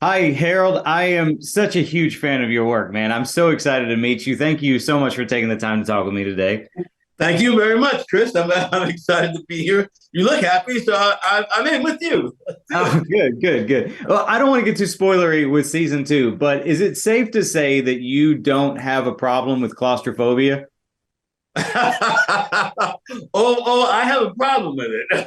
Hi, Harold. I am such a huge fan of your work, man. I'm so excited to meet you. Thank you so much for taking the time to talk with me today. Thank you very much, Chris. I'm excited to be here. You look happy, so I'm in with you. Let's do it. Oh, good, good, good. Well, I don't want to get too spoilery with season two, but is it safe to say that you don't have a problem with claustrophobia? I have a problem with it,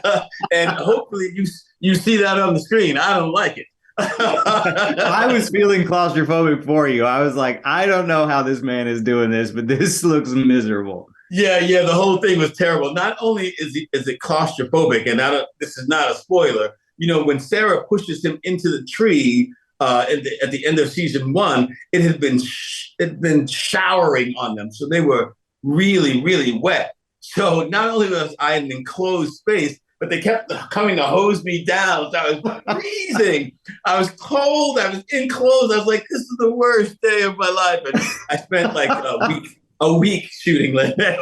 and hopefully you see that on the screen. I don't like it. I was feeling claustrophobic for you. I was like, I don't know how this man is doing this, but this looks miserable. Yeah. The whole thing was terrible. Not only is it claustrophobic, and this is not a spoiler. When Sarah pushes him into the tree at the end of season one, it had been showering on them, so they were really really wet. So not only was I in an enclosed space, but they kept coming to hose me down. So I was freezing. I was cold. I was enclosed. I was like, this is the worst day of my life. And I spent like a week shooting like that.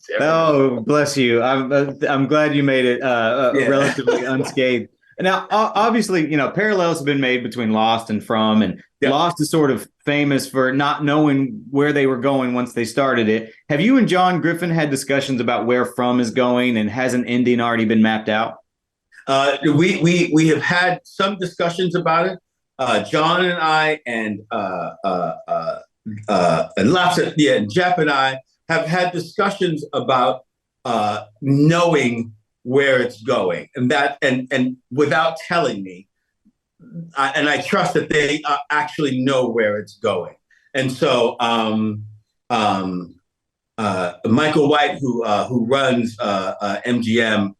Terrible. Oh, bless you. I'm glad you made it Yeah. relatively unscathed. Now, obviously, parallels have been made between Lost and From, and Yeah. Lost is sort of famous for not knowing where they were going once they started it. Have you and John Griffin had discussions about where From is going, and has an ending already been mapped out? We have had some discussions about it. John and I and lots of Jeff and I have had discussions about knowing where it's going, and without telling me, and I trust that they actually know where it's going. And so Michael White, who runs MGM,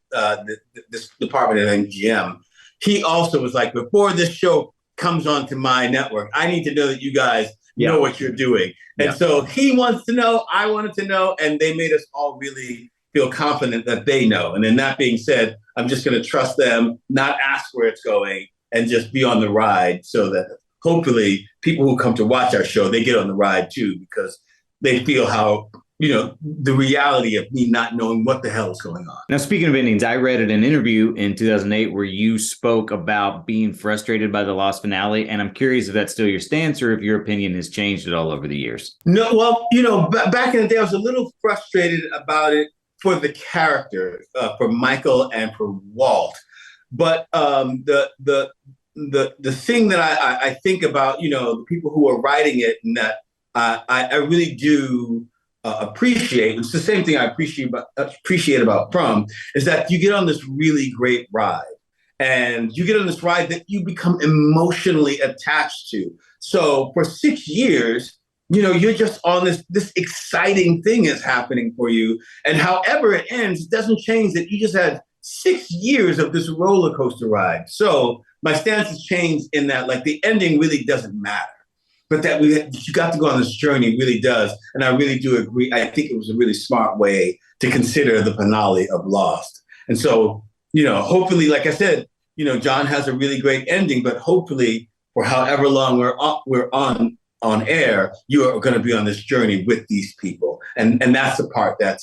this department at MGM, he also was like, before this show comes onto my network, I need to know that you guys Yeah, know what you're doing. And yeah. so he wants to know, I wanted to know, and they made us all really feel confident that they know. And then that being said, I'm just going to trust them, not ask where it's going, and just be on the ride so that hopefully people who come to watch our show, they get on the ride too, because they feel how the reality of me not knowing what the hell is going on. Now, speaking of endings, I read in an interview in 2008 where you spoke about being frustrated by the Lost finale, and I'm curious if that's still your stance or if your opinion has changed at all over the years. No, well, back in the day, I was a little frustrated about it for the character, for Michael and for Walt. But the thing that I think about, the people who are writing it, and that I really do appreciate. It's the same thing I appreciate about From, is that you get on this really great ride, and you get on this ride that you become emotionally attached to. So for 6 years, you're just on this exciting thing is happening for you, and however it ends, it doesn't change that you just had 6 years of this roller coaster ride. So my stance has changed in that, like, the ending really doesn't matter, but that you got to go on this journey really does. And I really do agree. I think it was a really smart way to consider the finale of Lost. And so, hopefully, like I said, John has a really great ending, but hopefully for however long we're on air, you are going to be on this journey with these people. And that's the part that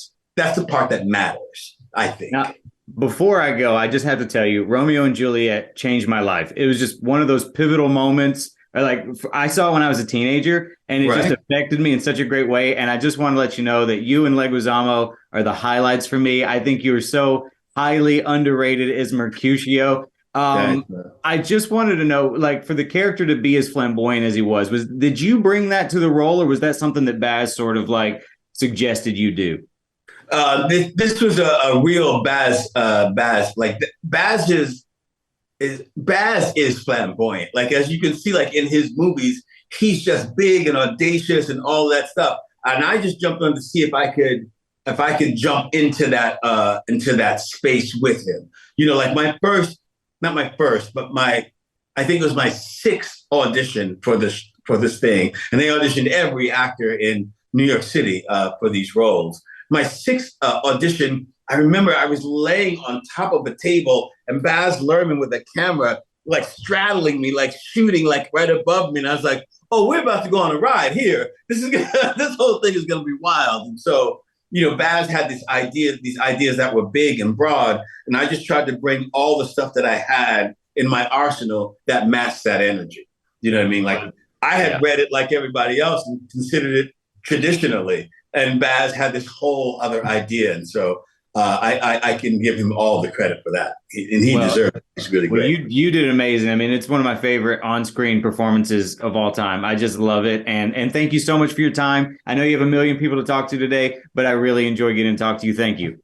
matters, I think. Now, before I go, I just have to tell you, Romeo and Juliet changed my life. It was just one of those pivotal moments. Like, I saw it when I was a teenager, and it just Right. affected me in such a great way. And I just want to let you know that you and Leguizamo are the highlights for me. I think you are so highly underrated as Mercutio. Thanks, I just wanted to know, like, for the character to be as flamboyant as he was did you bring that to the role, or was that something that Baz sort of like suggested you do? This was a real Baz. Like, Baz is flamboyant. Like, as you can see, like in his movies, he's just big and audacious and all that stuff. And I just jumped on to see if I could jump into that space with him. Like my first, not my first, but I think it was my sixth audition for this thing, and they auditioned every actor in New York City for these roles. My sixth audition, I remember I was laying on top of a table, and Baz Luhrmann with a camera, like, straddling me, like shooting, like right above me, and I was like, "Oh, we're about to go on a ride here. This whole thing is gonna be wild." And so, Baz had these ideas that were big and broad, and I just tried to bring all the stuff that I had in my arsenal that matched that energy. You know what I mean? Like I had read it like everybody else and considered it traditionally, and Baz had this whole other idea, and so I can give him all the credit for that, and he deserves it. He's really great. You did amazing. I mean, it's one of my favorite on-screen performances of all time. I just love it, and thank you so much for your time. I know you have a million people to talk to today, but I really enjoy getting to talk to you. Thank you.